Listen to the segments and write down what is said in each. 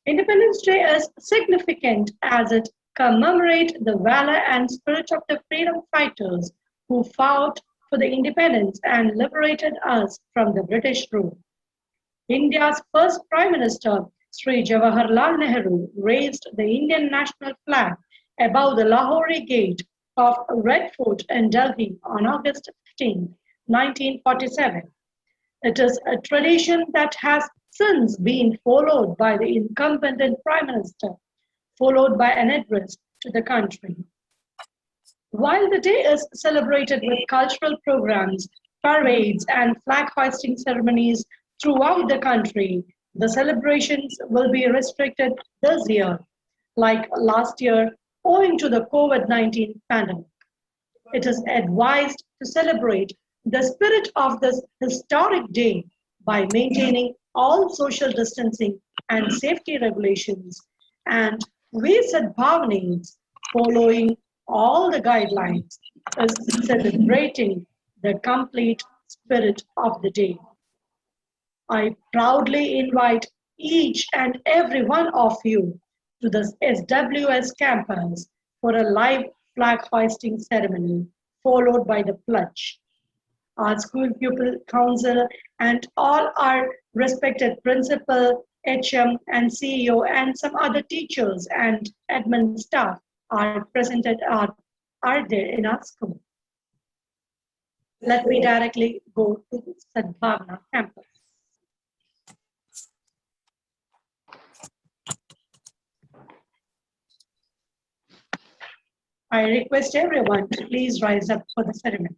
Independence Day is significant as it commemorates the valor and spirit of the freedom fighters who fought for the independence and liberated us from the British rule. India's first Prime Minister, Sri Jawaharlal Nehru, raised the Indian national flag above the Lahore Gate of Red Fort in Delhi on August 15, 1947. It is a tradition that has since been followed by the incumbent Prime Minister, followed by an address to the country. While the day is celebrated with cultural programs, parades, and flag hoisting ceremonies throughout the country, the celebrations will be restricted this year, like last year, owing to the COVID-19 pandemic. It is advised to celebrate the spirit of this historic day by maintaining all social distancing and safety regulations and Vesad Bhavanings following all the guidelines is celebrating the complete spirit of the day. I proudly invite each and every one of you to the SWS campus for a live flag hoisting ceremony followed by the pledge. Our school pupil council and all our respected principal, HM and CEO and some other teachers and admin staff are there in our school. Let me directly go to the Sadbhavna campus. I request everyone to please rise up for the ceremony.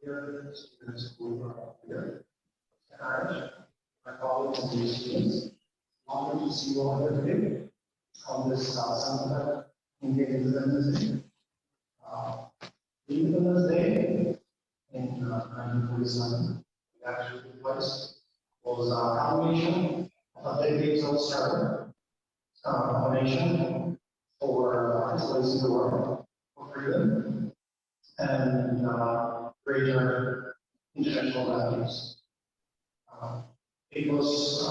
Here, students who are here, and my colleagues and dear students, honored to see you all here today on this Sunday, Indian Independence Day. Uh, Independence Day in 1947, the actual took place, was a culmination of decades of struggle of a nation for its place in the world, for freedom, and greater international values. It was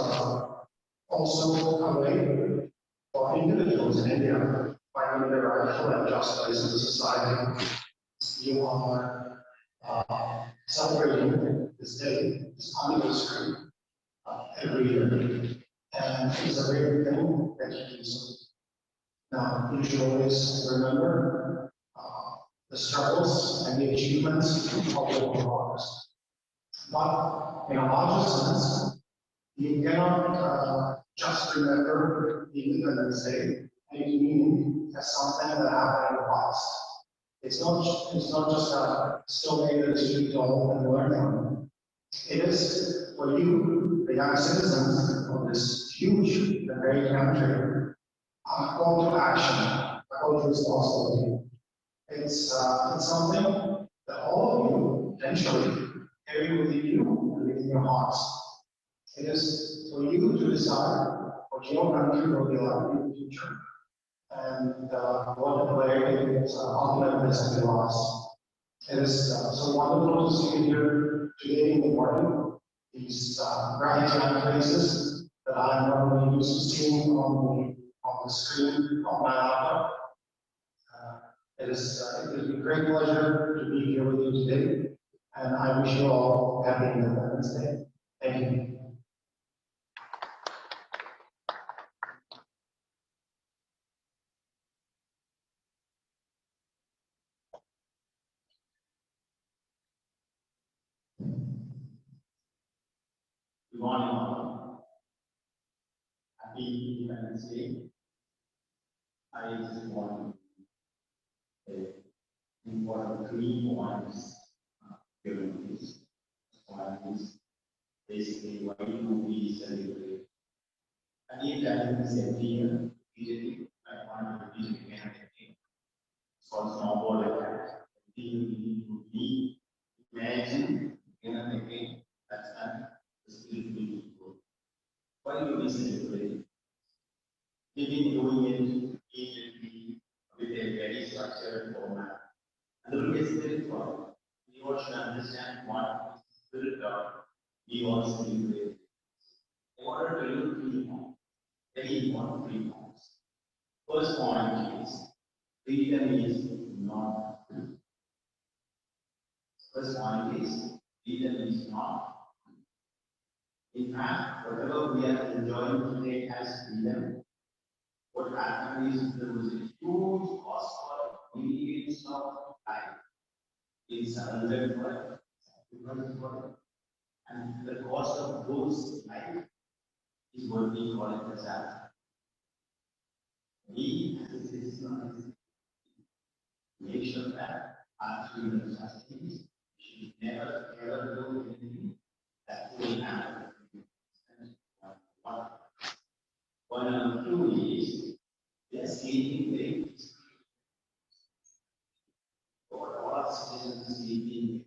also a way for individuals in India finding their rightful and just place in the society. You are celebrating this day, this anniversary, every year. And it's a great thing that you do so. Now, you should always remember the struggles and the achievements of the cause. But in a larger sense, you cannot just remember the Independence Day and mean as something that happened in the past. It's not just a story that you told and learn from. It is for you, the young citizens of this huge and great country, a call to action, a call to responsibility. It's something that all of you eventually carry within you and within your hearts. It is for you to decide what your country will be like in the future and what the way its ultimate has been lost. It is so wonderful to see you here today in the morning. These bright young faces that I'm normally used to seeing on the screen on my laptop. It is a great pleasure to be here with you today, and I wish you all happy Independence Day. Thank you. Good morning, all. Happy Independence Day. I just want to say important 3 points given this. One is basically why do we celebrate? And if that is every year, usually I want to repeat it again and again. It's called snowball effect. We imagine again and again that's not the spirit we go. Why do we celebrate? We've been doing it immediately with a very structured format. And the look is spiritual. We all should understand what is spiritual. We all celebrate. In order to do 3 points, very important 3 points. First point is freedom is not free. First point is freedom is not free. In fact, whatever we are enjoying today as freedom, what happened is there was a huge cost for millions of life in surrendered for it. And the cost of those life is what we call it as that. We as a citizen make sure that our freedom of justice should never ever do anything that will happen. One number two is we are sleeping very peacefully. All citizens sleeping.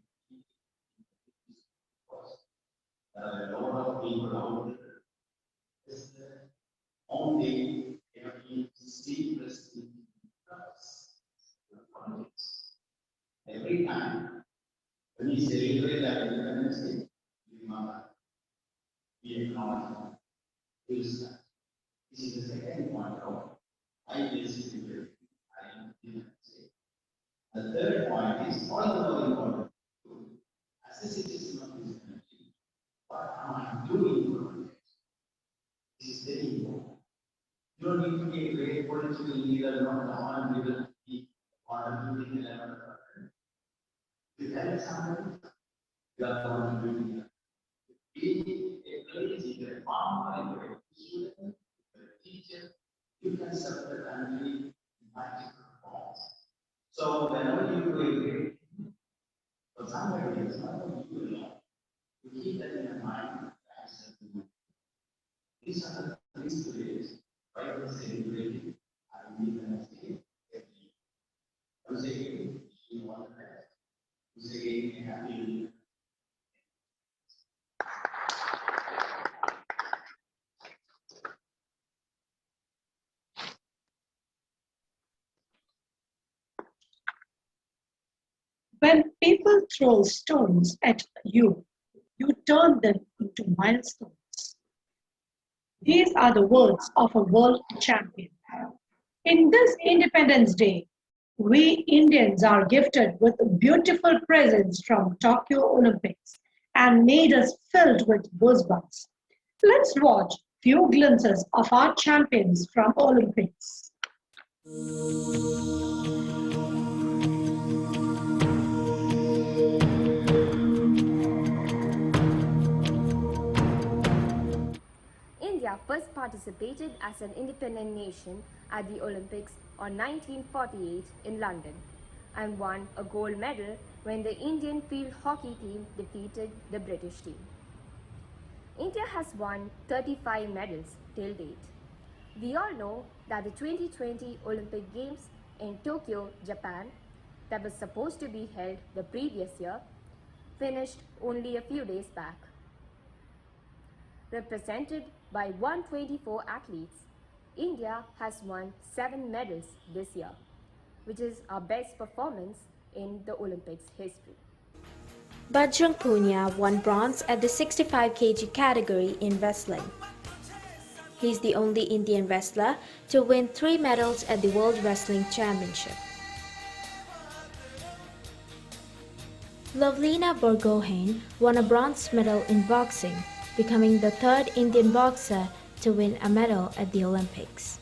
There are a lot of people out there. It's the only every sleepless politics. Every time when we celebrate our independence day, we remember, we acknowledge, we respect. This is the second point of I basically I independence day. The third point is all the more important. As a citizen of this country, what am I doing for it? This is very important. You don't need to be a great political leader, not someone who will be contributing 11%. If you help somebody, you are contributing. Be a lazy, a farmer, a student, a teacher, you can serve the country in multiple forms. So whenever you do a great thing, for somebody else, not only you alone, you keep that in your mind as a good. These are the things today why we celebrate our Independence Day every year. Once again, we want the best. Once again, happy Independence. When people throw stones at you, you turn them into milestones. These are the words of a world champion. In this Independence Day, we Indians are gifted with beautiful presents from Tokyo Olympics and made us filled with goosebumps. Let's watch few glimpses of our champions from Olympics. India first participated as an independent nation at the Olympics on 1948 in London and won a gold medal when the Indian field hockey team defeated the British team. India has won 35 medals till date. We all know that the 2020 Olympic Games in Tokyo, Japan, that was supposed to be held the previous year, finished only a few days back. Represented by 124 athletes, India has won 7 medals this year, which is our best performance in the Olympics history. Bajrang Punia won bronze at the 65 kg category in wrestling. He is the only Indian wrestler to win 3 medals at the World Wrestling Championship. Lovlina Borgohain won a bronze medal in boxing, becoming the 3rd Indian boxer to win a medal at the Olympics.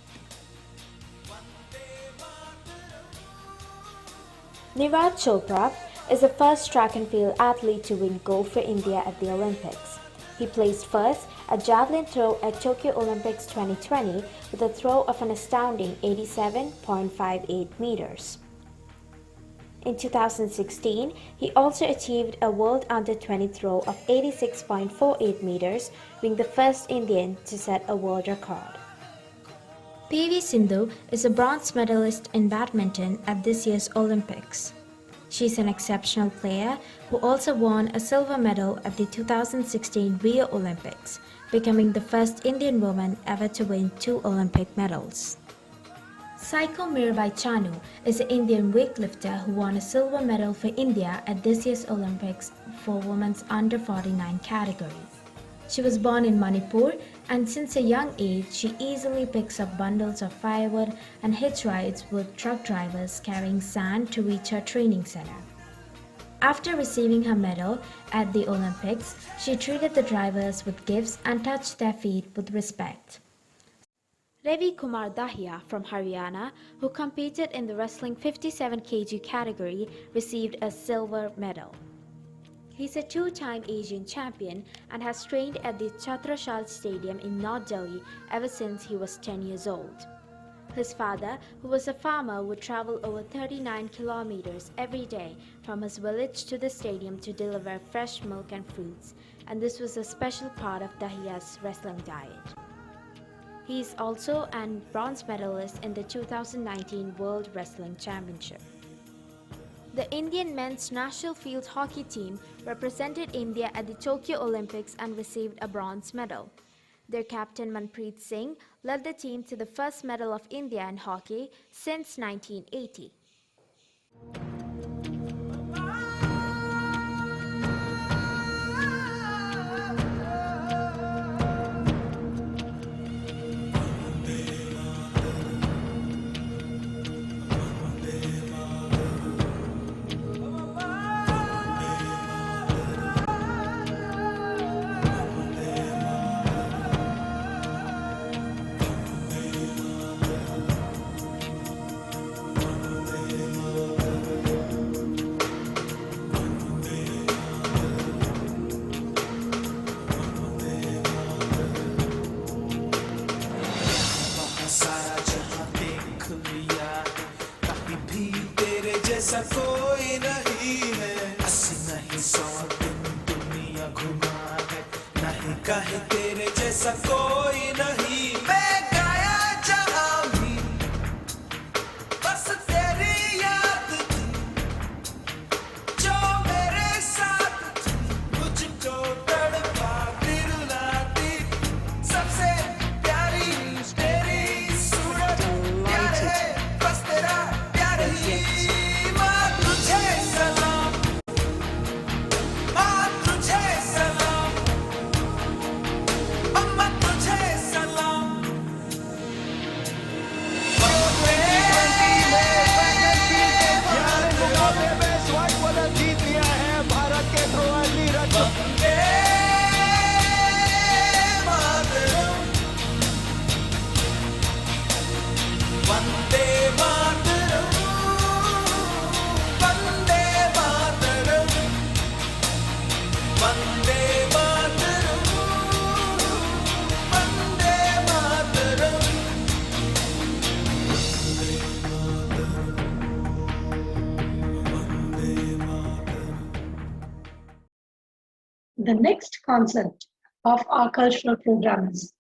Neeraj Chopra is the first track and field athlete to win gold for India at the Olympics. He placed first at javelin throw at Tokyo Olympics 2020 with a throw of an astounding 87.58 meters. In 2016, he also achieved a World Under-20 throw of 86.48 meters, being the first Indian to set a world record. PV Sindhu is a bronze medalist in badminton at this year's Olympics. She's an exceptional player who also won a silver medal at the 2016 Rio Olympics, becoming the first Indian woman ever to win 2 Olympic medals. Saiko Mirabai Chanu is an Indian weightlifter who won a silver medal for India at this year's Olympics for women's under 49 category. She was born in Manipur, and since a young age she easily picks up bundles of firewood and hitch rides with truck drivers carrying sand to reach her training center. After receiving her medal at the Olympics, she treated the drivers with gifts and touched their feet with respect. Ravi Kumar Dahiya from Haryana, who competed in the wrestling 57 kg category, received a silver medal. He's a 2-time Asian champion and has trained at the Chhatrashal Stadium in North Delhi ever since he was 10 years old. His father, who was a farmer, would travel over 39 kilometers every day from his village to the stadium to deliver fresh milk and fruits, and this was a special part of Dahiya's wrestling diet. He is also a bronze medalist in the 2019 World Wrestling Championship. The Indian men's national field hockey team represented India at the Tokyo Olympics and received a bronze medal. Their captain Manpreet Singh led the team to the first medal of India in hockey since 1980. जैसा कोई नहीं है 80 नहीं 100 दिन दुनिया घुमा है नहीं कहीं तेरे जैसा कोई नहीं मैं गाया जहां भी बस तेरी याद थी जो मेरे साथ थी मुझको तड़पा दिलाती सबसे प्यारी तेरी सूरत प्यार है बस तेरा प्यार ही The next concept of our cultural program is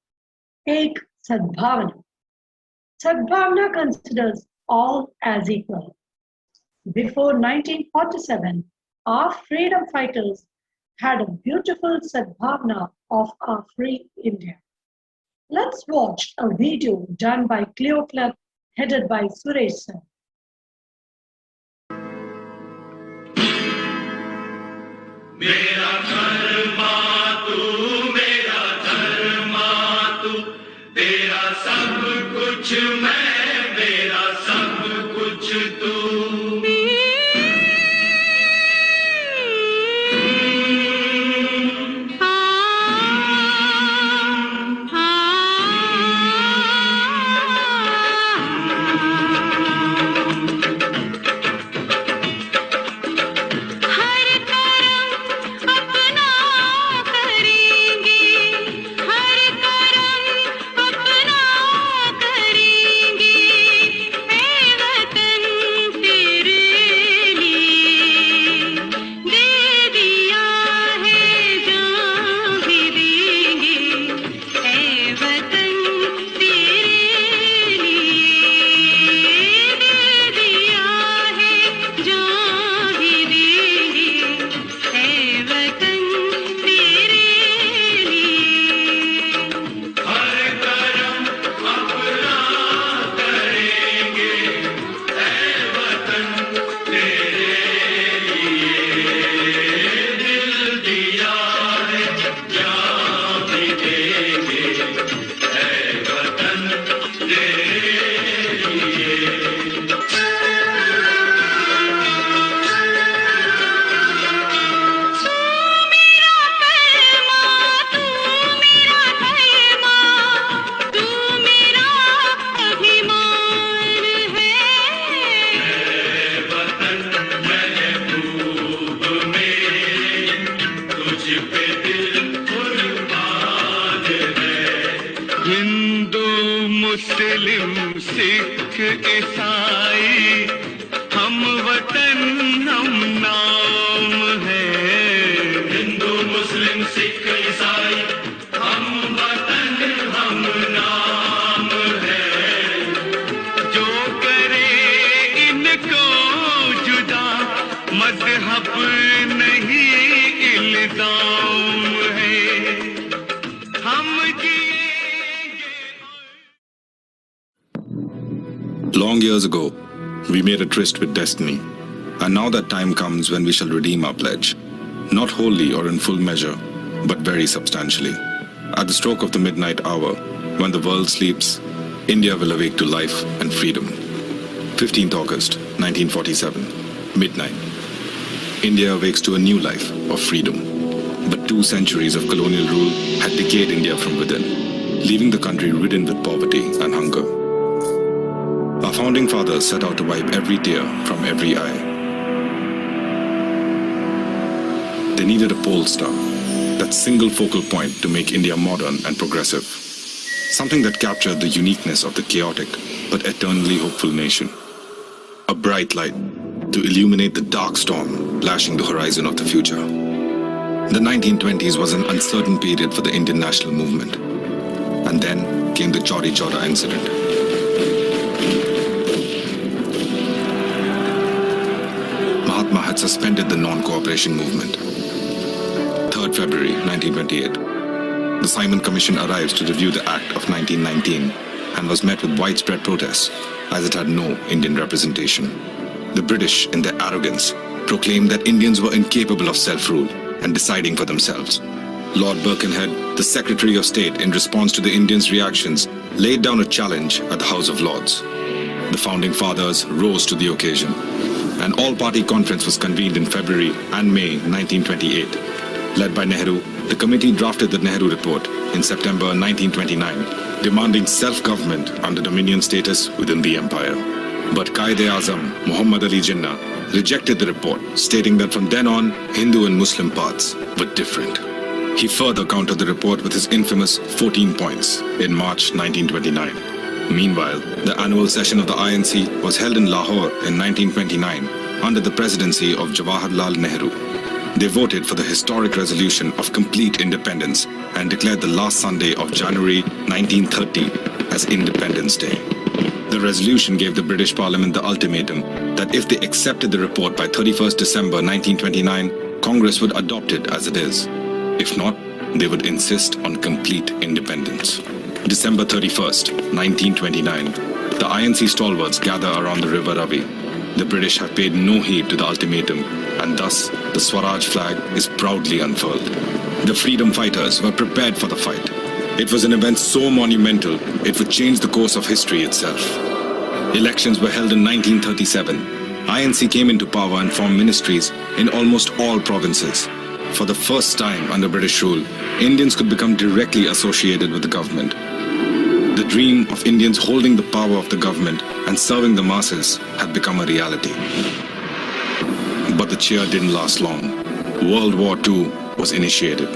Ek Sadbhavana. Sadbhavana considers all as equal. Before 1947, our freedom fighters had a beautiful Sadbhavna of our free India. Let's watch a video done by Clio Club headed by Suresh sir. मेरा धर्मा तू तेरा सब कुछ मैं मेरा सब कुछ तू मुस्लिम सिख ईसाई हम वतन हम नाम है हिंदू मुस्लिम सिख ईसाई हम वतन हम नाम है जो करे इनको जुदा मजहब नहीं इल्जाम है हम Long years ago, we made a tryst with destiny, and now that time comes when we shall redeem our pledge, not wholly or in full measure, but very substantially. At the stroke of the midnight hour, when the world sleeps, India will awake to life and freedom. 15th August, 1947, midnight. India awakes to a new life of freedom. But 2 centuries of colonial rule had decayed India from within, leaving the country ridden with poverty and hunger. Our founding fathers set out to wipe every tear from every eye. They needed a pole star, that single focal point to make India modern and progressive. Something that captured the uniqueness of the chaotic but eternally hopeful nation. A bright light to illuminate the dark storm lashing the horizon of the future. The 1920s was an uncertain period for the Indian national movement. And then came the Chauri Chaura incident. Mahatma had suspended the non-cooperation movement. 3rd February 1928. The Simon Commission arrives to review the Act of 1919 and was met with widespread protests as it had no Indian representation. The British, in their arrogance, proclaimed that Indians were incapable of self-rule and deciding for themselves. Lord Birkenhead, the Secretary of State, in response to the Indians' reactions, laid down a challenge at the House of Lords. The founding fathers rose to the occasion. An all-party conference was convened in February and May 1928. Led by Nehru, the committee drafted the Nehru Report in September 1929, demanding self-government under dominion status within the empire. But Quaid-e-Azam, Muhammad Ali Jinnah, rejected the report, stating that from then on, Hindu and Muslim paths were different. He further countered the report with his infamous 14 points in March 1929. Meanwhile, the annual session of the INC was held in Lahore in 1929 under the presidency of Jawaharlal Nehru. They voted for the historic resolution of complete independence and declared the last Sunday of January 1930 as Independence Day. The resolution gave the British Parliament the ultimatum that if they accepted the report by 31st December 1929, Congress would adopt it as it is. If not, they would insist on complete independence. December 31st, 1929, the INC stalwarts gather around the river Ravi. The British have paid no heed to the ultimatum, and thus the Swaraj flag is proudly unfurled. The freedom fighters were prepared for the fight. It was an event so monumental, it would change the course of history itself. Elections were held in 1937. INC came into power and formed ministries in almost all provinces. For the first time under British rule, Indians could become directly associated with the government. The dream of Indians holding the power of the government and serving the masses had become a reality. But the cheer didn't last long. World War II was initiated.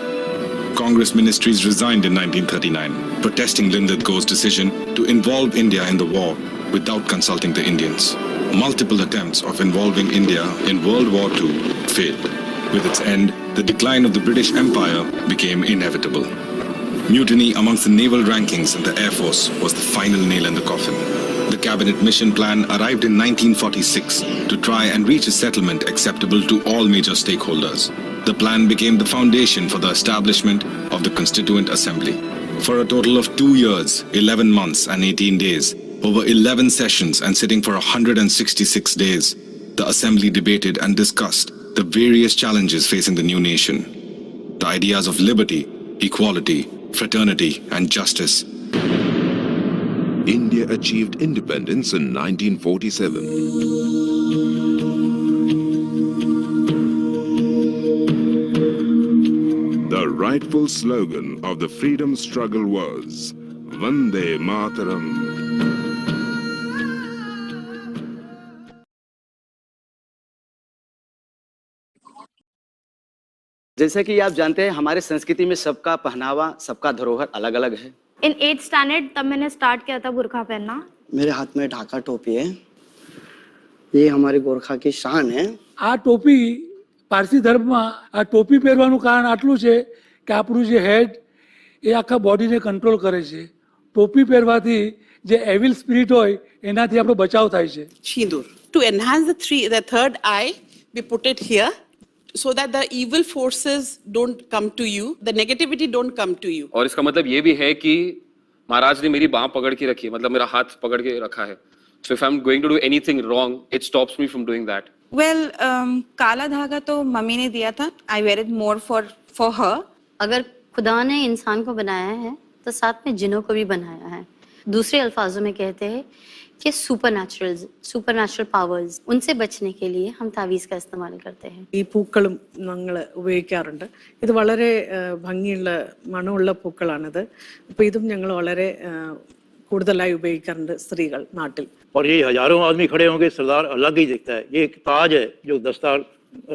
Congress ministries resigned in 1939, protesting Lindadgo's decision to involve India in the war without consulting the Indians. Multiple attempts of involving India in World War II failed. With its end, the decline of the British Empire became inevitable. Mutiny amongst the naval rankings and the Air Force was the final nail in the coffin. The cabinet mission plan arrived in 1946 to try and reach a settlement acceptable to all major stakeholders. The plan became the foundation for the establishment of the Constituent Assembly. For a total of 2 years, 11 months and 18 days, over 11 sessions and sitting for 166 days, the Assembly debated and discussed the various challenges facing the new nation. The ideas of liberty, equality, fraternity and justice. India achieved independence in 1947. The rightful slogan of the freedom struggle was Vande Mataram. जैसा कि आप जानते हैं हमारे संस्कृति में सबका पहनावा सबका धरोहर अलग अलग है। In 8th standard तब मैंने स्टार्ट किया था बुर्खा पहनना। मेरे हाथ में ढाका टोपी है, ये हमारे गोरखा की शान है। આ ટોપી પારસી ધર્મમાં આ ટોપી પહેરવાનું કારણ આટલું છે કે આપણું જે હેડ એ આખા બોડીને કંટ્રોલ કરે છે. ટોપી પહેરવાથી જે એવિલ સ્પિરિટ હોય એનાથી આપણો બચાવ થાય છે. સિંદૂર to enhance the third eye we put it here so that the evil forces don't come to you, the negativity don't come to you. और इसका मतलब ये भी है कि महाराज ने मेरी बाँह पकड़ के रखी है, मतलब मेरा हाथ पकड़ के रखा है. So if I'm going to do anything wrong, it stops me from doing that. Well, काला धागा तो मम्मी ने दिया था. I wear it more for her. अगर खुदा ने इंसान को बनाया है तो साथ में जिनों को भी बनाया है. दूसरे अल्फाजों में कहते हैं कि सुपरनैचुरल पावर्स, उनसे बचने के लिए हम तावीज़ का इस्तेमाल करते हैं. ഈ പൂക്കളും ഞങ്ങൾ ഉപയോഗിക്കാറുണ്ട്. ഇത് വളരെ ഭംഗിയുള്ള മണമുള്ള പൂക്കളാണിത്. അപ്പോൾ ഇതും ഞങ്ങൾ വളരെ കൂടുതലായി ഉപയോഗിക്കാറുണ്ട് സ്ത്രീകൾ നാട്ടിൽ. और ये हजारों आदमी खड़े होंगे, सरदार अलग ही दिखता है. ये एक ताज है जो दस्तार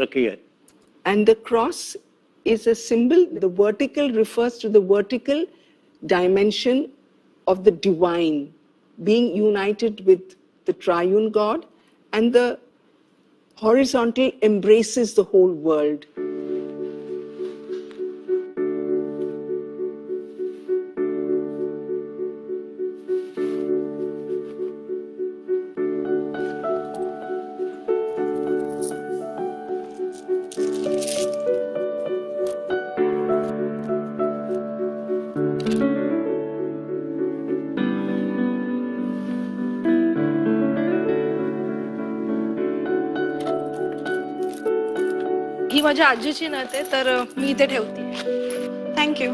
रखी है. And the cross is a symbol. The vertical refers to the vertical dimension of the divine, being united with the triune God, and the horizontal embraces the whole world. ही माझ्या आजीची नथ आहे तर मी इथे ठेवते. Thank you.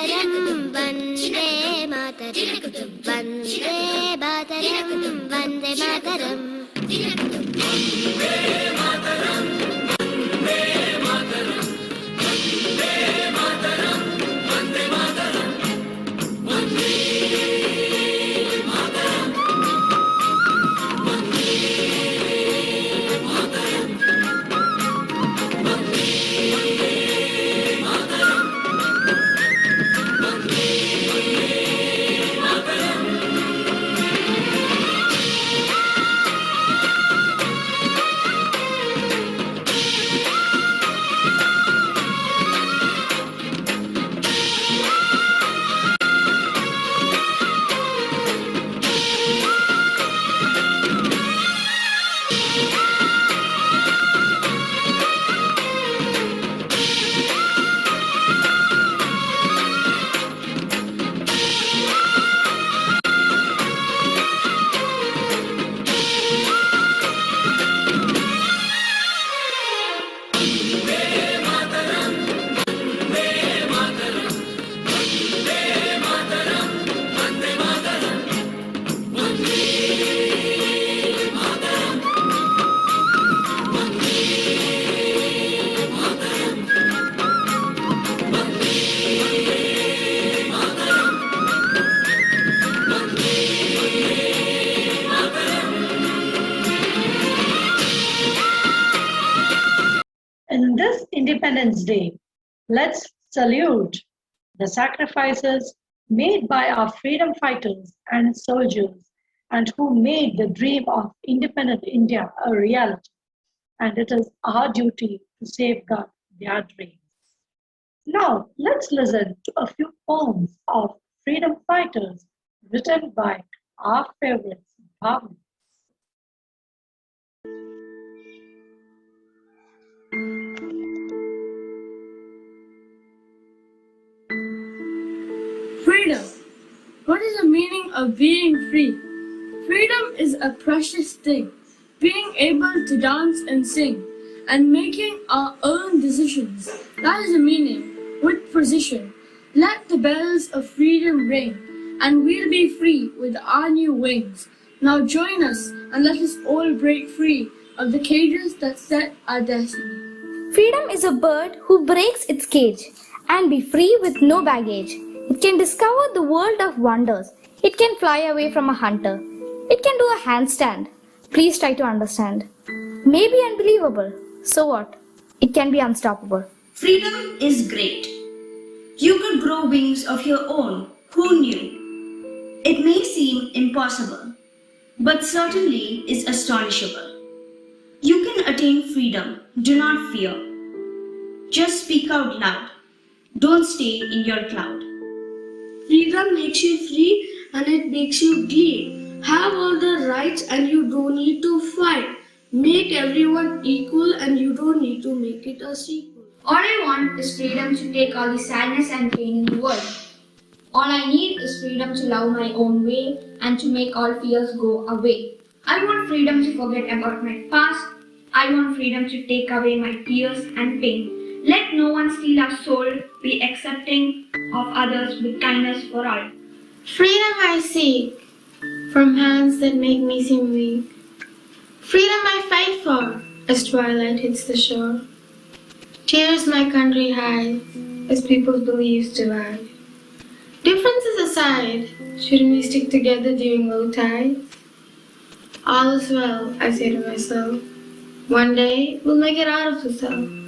Mataram, Vande Mataram, Vande Mataram, Vande Mataram. In this Independence Day, let's salute the sacrifices made by our freedom fighters and soldiers, and who made the dream of independent India a reality. And it is our duty to safeguard their dreams. Now, let's listen to a few poems of freedom fighters written by our favorites, Bhavna. Freedom. What is the meaning of being free? Freedom is a precious thing. Being able to dance and sing and making our own decisions. That is the meaning. With precision, let the bells of freedom ring, and we'll be free with our new wings. Now join us and let us all break free of the cages that set our destiny. Freedom is a bird who breaks its cage and be free with no baggage. It can discover the world of wonders. It can fly away from a hunter. It can do a handstand. Please try to understand. Maybe unbelievable. So what? It can be unstoppable. Freedom is great. You could grow wings of your own. Who knew? It may seem impossible, but certainly is astonishable. You can attain freedom. Do not fear. Just speak out loud. Don't stay in your cloud. Freedom makes you free and it makes you glee. Have all the rights and you don't need to fight. Make everyone equal and you don't need to make it a sequel. All I want is freedom to take all the sadness and pain in the world. All I need is freedom to love my own way and to make all fears go away. I want freedom to forget about my past. I want freedom to take away my tears and pain. Let no one steal our soul, be accepting of others with kindness for all. Freedom I seek from hands that make me seem weak. Freedom I fight for as twilight hits the shore. Tears my country hides as people's beliefs divide. Differences aside, shouldn't we stick together during low tides? All is well, I say to myself. One day we'll make it out of the cell.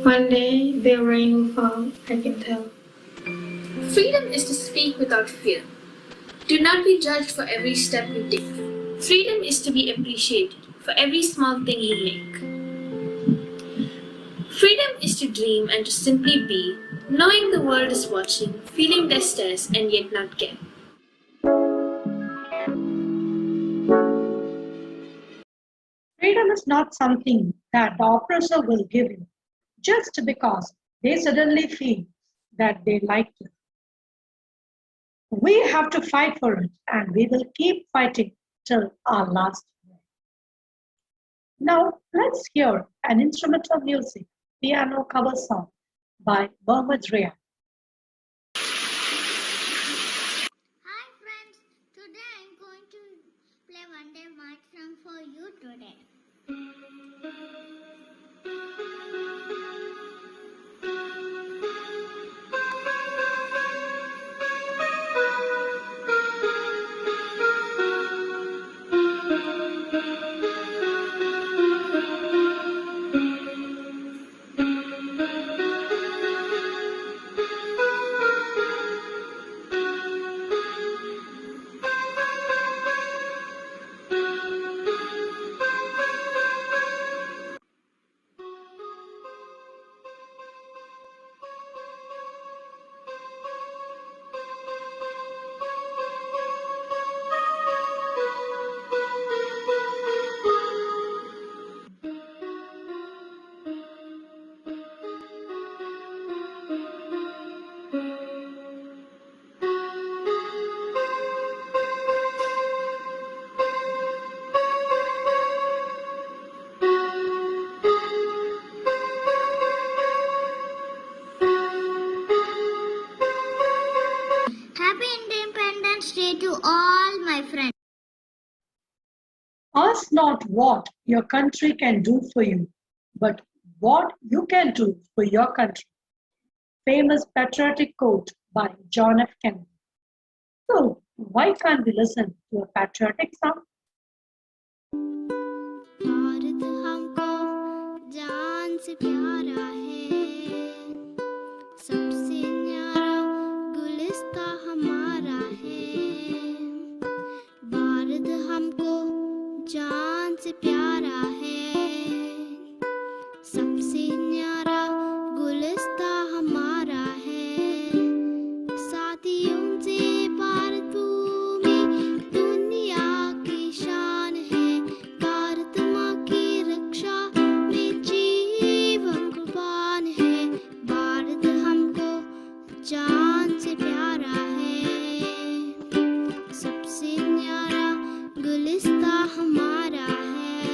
One day the rain will fall, I can tell. Freedom is to speak without fear. Do not be judged for every step you take. Freedom is to be appreciated for every small thing you make. Freedom is to dream and to simply be, knowing the world is watching, feeling their stares and yet not care. Freedom is not something that the oppressor will give you just because they suddenly feel that they like it. We have to fight for it, and we will keep fighting till our last breath. Now, let's hear an instrumental music piano cover song by Mohammad Riyad. Vande Mataram for you today. Happy Independence Day to all my friends. Ask not what your country can do for you, but what you can do for your country. Famous patriotic quote by John F. Kennedy. So, why can't we listen to a patriotic song? Bharat हमको जान से प्यारा है, सबसे न्यारा गुलिस्ता हमारा है। भारत हमको जान से प्यारा है, सबसे न्यारा गुलिस्ता हमारा है। साथियों से भारत भूमि दुनिया की शान है। भारत माँ की रक्षा में जीवन कुर्बान है। भारत हमको जान से प्यारा है, सबसे न्यारा गुलिस्ता हमारा है।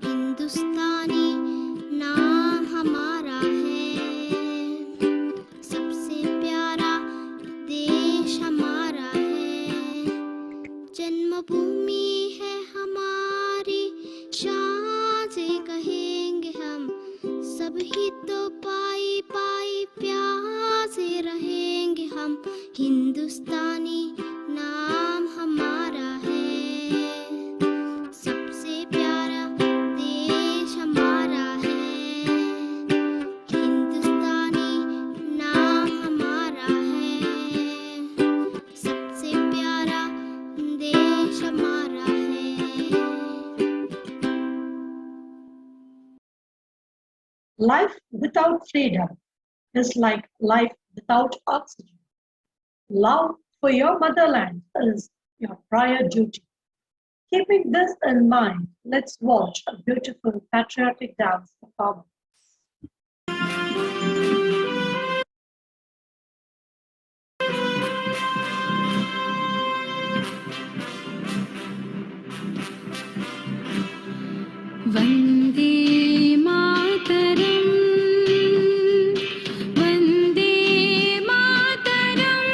हिंदुस्तानी नाम हमारा है, सबसे प्यारा देश हमारा है। जन्मभूमि है हमारी, शान से कहेंगे हम, सब ही तो पाई पाई प्यार से रहेंगे हम। हिंदुस्तानी नाम हमारा है, सबसे प्यारा देश हमारा है। हिंदुस्तानी नाम हमारा है, सबसे प्यारा देश हमारा है। Life without freedom is like life without oxygen. Love for your motherland is your prior duty. Keeping this in mind, let's watch a beautiful patriotic dance performance. Vande Mataram, Vande Mataram,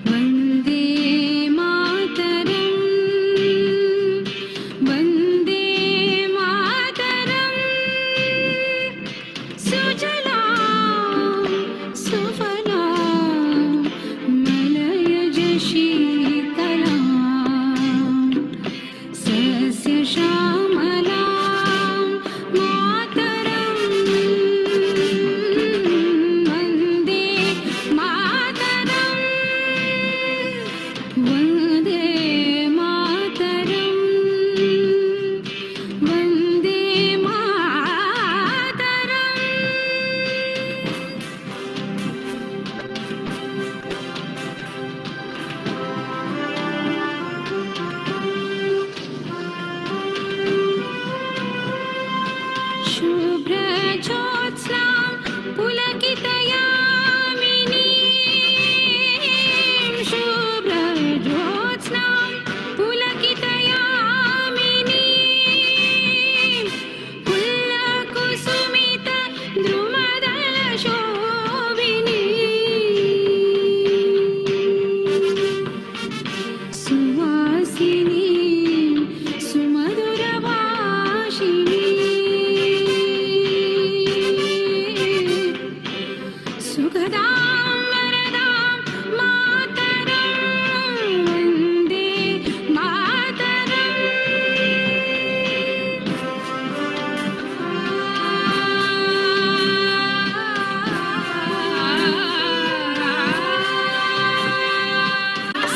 Vande Mataram, Vande Mataram. वरदां मातरं वन्दे मातरम्।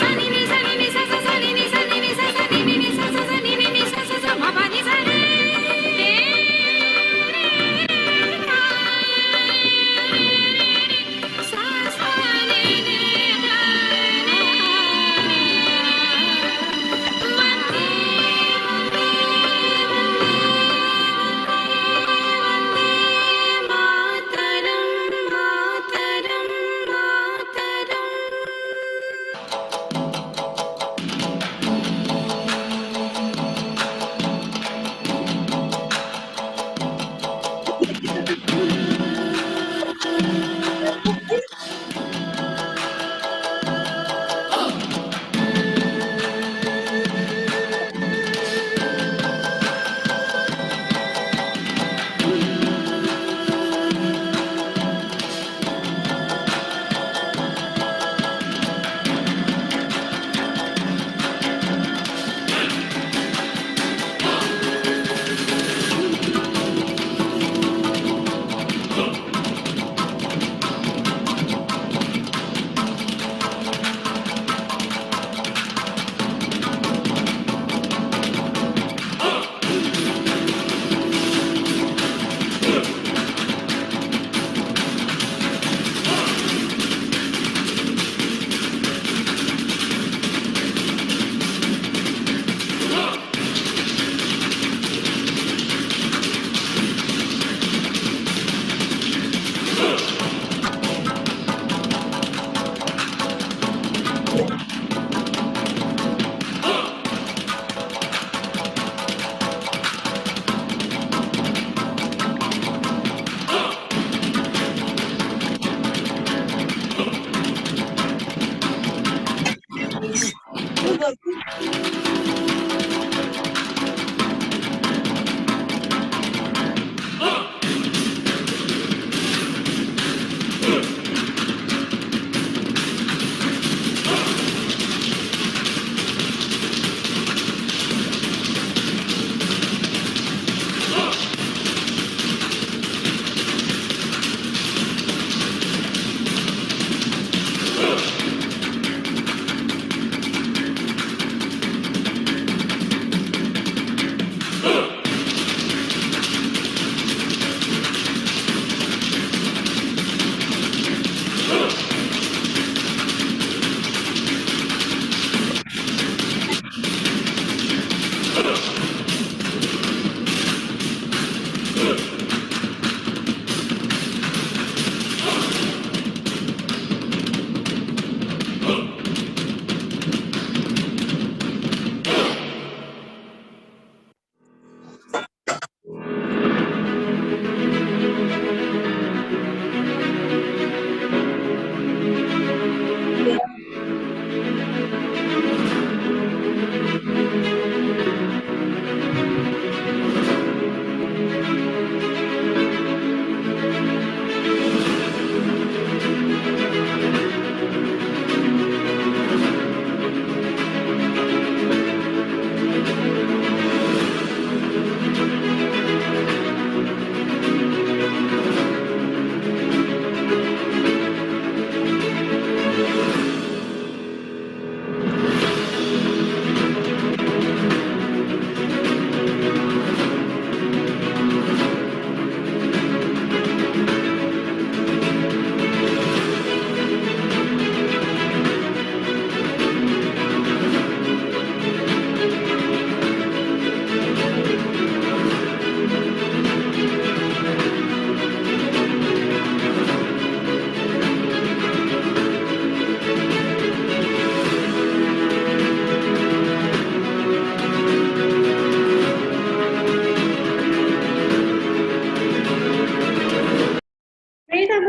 सनि नि सनि नि स स सनि नि सनि नि स सनि नि नि स स सनि नि नि स स स म प नि स रे सा सा नि नि ग वन्दे मातरं मातरं मातरम्।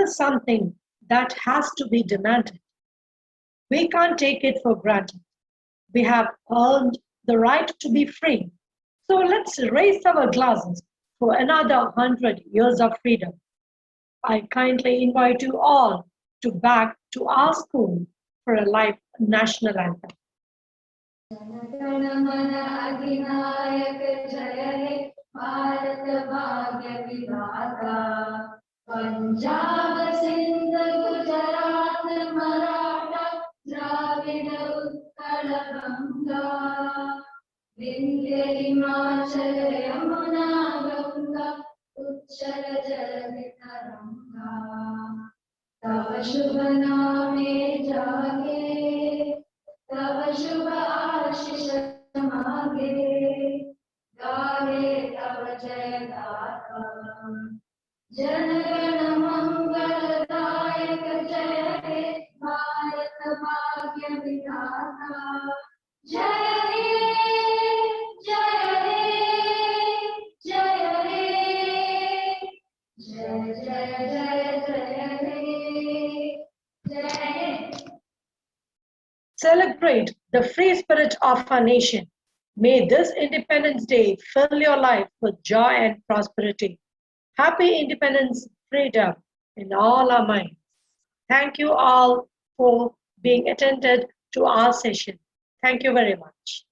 is something that has to be demanded. We can't take it for granted. We have earned the right to be free. So let's raise our glasses for another 100 years of freedom. I kindly invite you all to back to our school for a live national anthem. Punjab Sindh Gujarat Maratha Dravid Utkal Ganga Vindhya Himachal Yamuna Ganga उच्चल जलधि तरंगा तव शुभ नामे जागे तव शुभ आशीष मागे गाहे तव जय गाथा जनगण मंगलदायक जय हे भारत भाग्य विधाता जय हे जय हे जय हे जय जय जय जय हे जय हे. Celebrate the free spirit of our nation. May this Independence Day fill your life with joy and prosperity. Happy independence, freedom in all our minds. Thank you all for being attended to our session. Thank you very much.